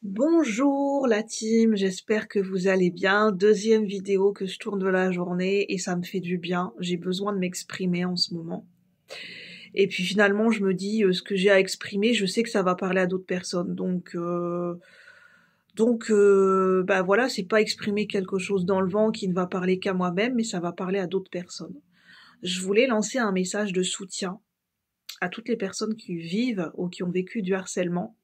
Bonjour la team, j'espère que vous allez bien. Deuxième vidéo que je tourne de la journée et ça me fait du bien. J'ai besoin de m'exprimer en ce moment. Et puis finalement, je me dis, ce que j'ai à exprimer, je sais que ça va parler à d'autres personnes. Bah voilà, c'est pas exprimer quelque chose dans le vent qui ne va parler qu'à moi-même, mais ça va parler à d'autres personnes. Je voulais lancer un message de soutien à toutes les personnes qui vivent ou qui ont vécu du harcèlement.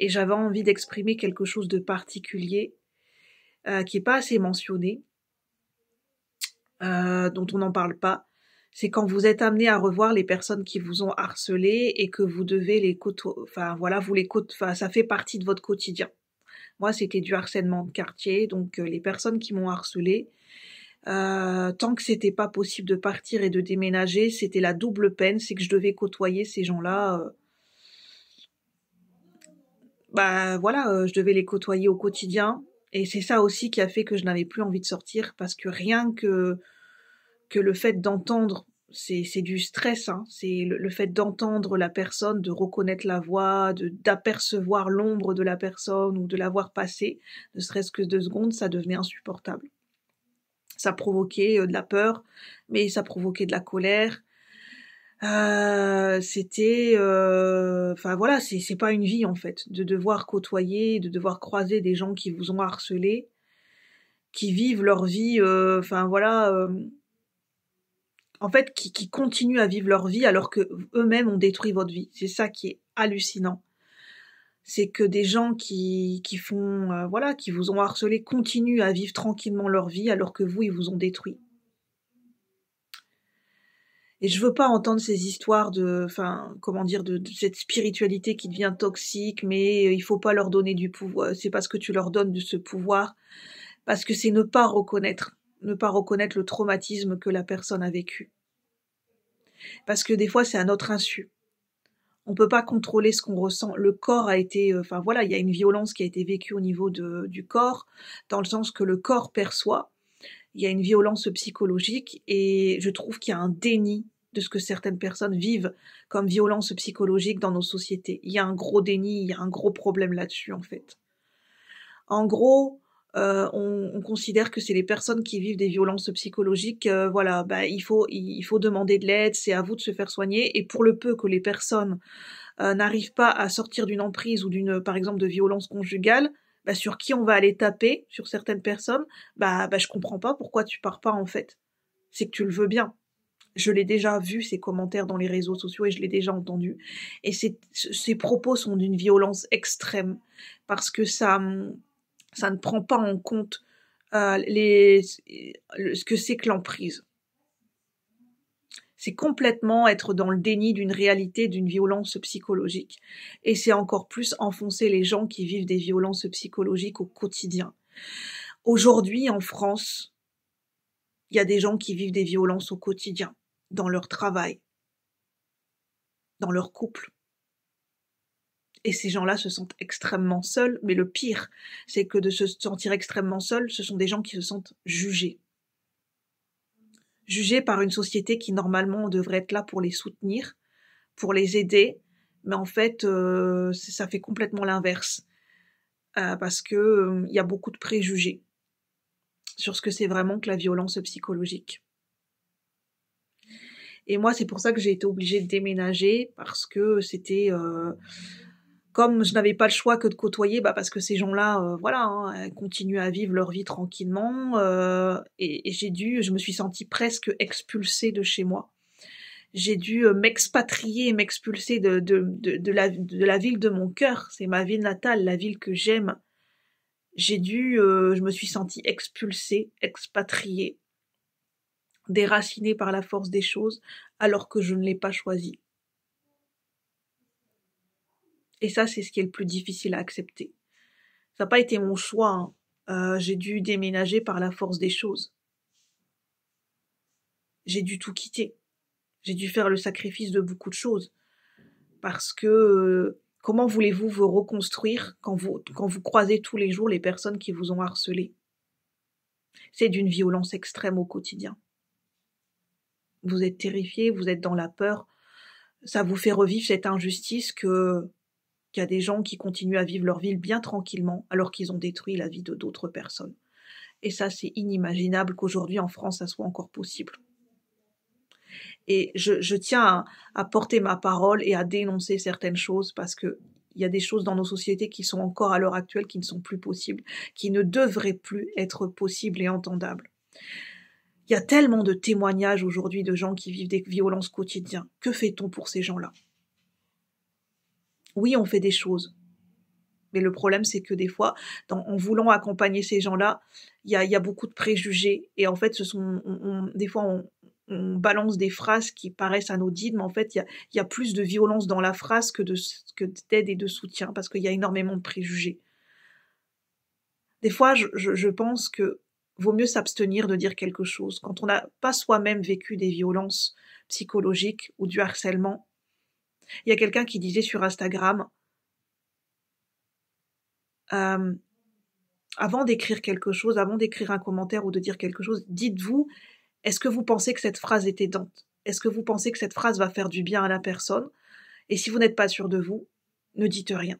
Et j'avais envie d'exprimer quelque chose de particulier qui est pas assez mentionné, dont on n'en parle pas. C'est quand vous êtes amené à revoir les personnes qui vous ont harcelé et que vous devez les côtoyer, enfin voilà, enfin ça fait partie de votre quotidien. Moi, c'était du harcèlement de quartier, donc les personnes qui m'ont harcelé, tant que c'était pas possible de partir et de déménager, c'était la double peine, c'est que je devais côtoyer ces gens-là. Bah voilà, je devais les côtoyer au quotidien. Et c'est ça aussi qui a fait que je n'avais plus envie de sortir, parce que rien que le fait d'entendre, c'est du stress, hein, c'est le fait d'entendre la personne, de reconnaître la voix, d'apercevoir l'ombre de la personne ou de la voir passer, ne serait-ce que 2 secondes, ça devenait insupportable. Ça provoquait de la peur, mais ça provoquait de la colère. Enfin voilà, c'est pas une vie en fait, de devoir côtoyer, de devoir croiser des gens qui vous ont harcelé, qui vivent leur vie, enfin voilà, en fait, qui continuent à vivre leur vie alors que eux-mêmes ont détruit votre vie. C'est ça qui est hallucinant. C'est que des gens qui font, voilà, qui vous ont harcelé continuent à vivre tranquillement leur vie alors que vous, ils vous ont détruit. Et je veux pas entendre ces histoires de, enfin, comment dire, de cette spiritualité qui devient toxique, mais il faut pas leur donner du pouvoir. C'est parce que tu leur donnes de ce pouvoir, parce que c'est ne pas reconnaître le traumatisme que la personne a vécu. Parce que des fois, c'est à notre insu. On peut pas contrôler ce qu'on ressent. Le corps a été, enfin voilà, il y a une violence qui a été vécue au niveau du corps, dans le sens que le corps perçoit. Il y a une violence psychologique et je trouve qu'il y a un déni de ce que certaines personnes vivent comme violence psychologique dans nos sociétés. Il y a un gros déni, il y a un gros problème là-dessus en fait. En gros, on considère que c'est les personnes qui vivent des violences psychologiques, voilà, bah il faut demander de l'aide, c'est à vous de se faire soigner. Et pour le peu que les personnes n'arrivent pas à sortir d'une emprise ou d'une, par exemple, de violence conjugale, bah, sur qui on va aller taper, sur certaines personnes, bah je comprends pas pourquoi tu pars pas en fait. C'est que tu le veux bien. Je l'ai déjà vu, ces commentaires dans les réseaux sociaux, et je l'ai déjà entendu. Et ces propos sont d'une violence extrême, parce que ça ne prend pas en compte ce que c'est que l'emprise. C'est complètement être dans le déni d'une réalité, d'une violence psychologique. Et c'est encore plus enfoncer les gens qui vivent des violences psychologiques au quotidien. Aujourd'hui, en France, il y a des gens qui vivent des violences au quotidien, dans leur travail, dans leur couple. Et ces gens-là se sentent extrêmement seuls, mais le pire, c'est que de se sentir extrêmement seuls, ce sont des gens qui se sentent jugés. Jugés par une société qui normalement devrait être là pour les soutenir, pour les aider, mais en fait, ça fait complètement l'inverse, parce que il y a beaucoup de préjugés sur ce que c'est vraiment que la violence psychologique. Et moi, c'est pour ça que j'ai été obligée de déménager, parce que c'était, comme je n'avais pas le choix que de côtoyer, bah parce que ces gens-là, voilà, hein, continuent à vivre leur vie tranquillement, et je me suis sentie presque expulsée de chez moi. J'ai dû m'expatrier, m'expulser de la ville de mon cœur. C'est ma ville natale, la ville que j'aime. Je me suis sentie expulsée, expatriée, déracinée par la force des choses, alors que je ne l'ai pas choisi. Et ça, c'est ce qui est le plus difficile à accepter. Ça n'a pas été mon choix, hein. J'ai dû déménager par la force des choses. J'ai dû tout quitter. J'ai dû faire le sacrifice de beaucoup de choses. Parce que comment voulez-vous vous reconstruire quand vous croisez tous les jours les personnes qui vous ont harcelé? C'est d'une violence extrême au quotidien. Vous êtes terrifié, vous êtes dans la peur, ça vous fait revivre cette injustice que qu'il y a des gens qui continuent à vivre leur vie bien tranquillement alors qu'ils ont détruit la vie de d'autres personnes. Et ça, c'est inimaginable qu'aujourd'hui en France, ça soit encore possible. Et je tiens à porter ma parole et à dénoncer certaines choses parce que il y a des choses dans nos sociétés qui sont encore à l'heure actuelle qui ne sont plus possibles, qui ne devraient plus être possibles et entendables. Il y a tellement de témoignages aujourd'hui de gens qui vivent des violences quotidiennes. Que fait-on pour ces gens-là? Oui, on fait des choses. Mais le problème, c'est que des fois, en voulant accompagner ces gens-là, il y a beaucoup de préjugés. Et en fait, des fois, on balance des phrases qui paraissent anodines, mais en fait, il y a plus de violence dans la phrase que d'aide et de soutien, parce qu'il y a énormément de préjugés. Des fois, je pense que vaut mieux s'abstenir de dire quelque chose. Quand on n'a pas soi-même vécu des violences psychologiques ou du harcèlement, il y a quelqu'un qui disait sur Instagram, avant d'écrire quelque chose, avant d'écrire un commentaire ou de dire quelque chose, dites-vous, est-ce que vous pensez que cette phrase est aidante? Est-ce que vous pensez que cette phrase va faire du bien à la personne? Et si vous n'êtes pas sûr de vous, ne dites rien.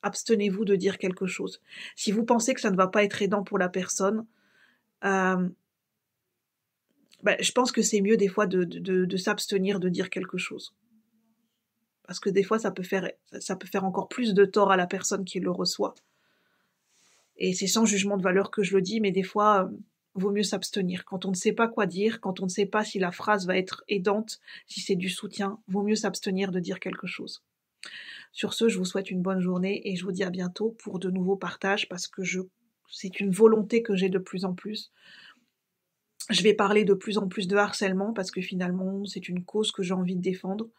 Abstenez-vous de dire quelque chose. Si vous pensez que ça ne va pas être aidant pour la personne, je pense que c'est mieux des fois de s'abstenir de dire quelque chose. Parce que des fois, ça peut faire encore plus de tort à la personne qui le reçoit. Et c'est sans jugement de valeur que je le dis, mais des fois, vaut mieux s'abstenir. Quand on ne sait pas quoi dire, quand on ne sait pas si la phrase va être aidante, si c'est du soutien, vaut mieux s'abstenir de dire quelque chose. Sur ce, je vous souhaite une bonne journée et je vous dis à bientôt pour de nouveaux partages parce que c'est une volonté que j'ai de plus en plus. Je vais parler de plus en plus de harcèlement parce que finalement, c'est une cause que j'ai envie de défendre.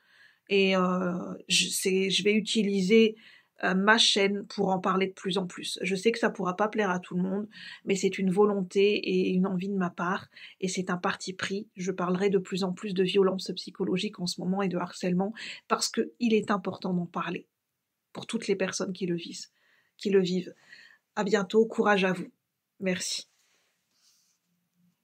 Et je vais utiliser ma chaîne pour en parler de plus en plus. Je sais que ça pourra pas plaire à tout le monde, mais c'est une volonté et une envie de ma part, et c'est un parti pris. Je parlerai de plus en plus de violences psychologiques en ce moment et de harcèlement, parce qu'il est important d'en parler pour toutes les personnes qui le vivent. À bientôt, courage à vous. Merci.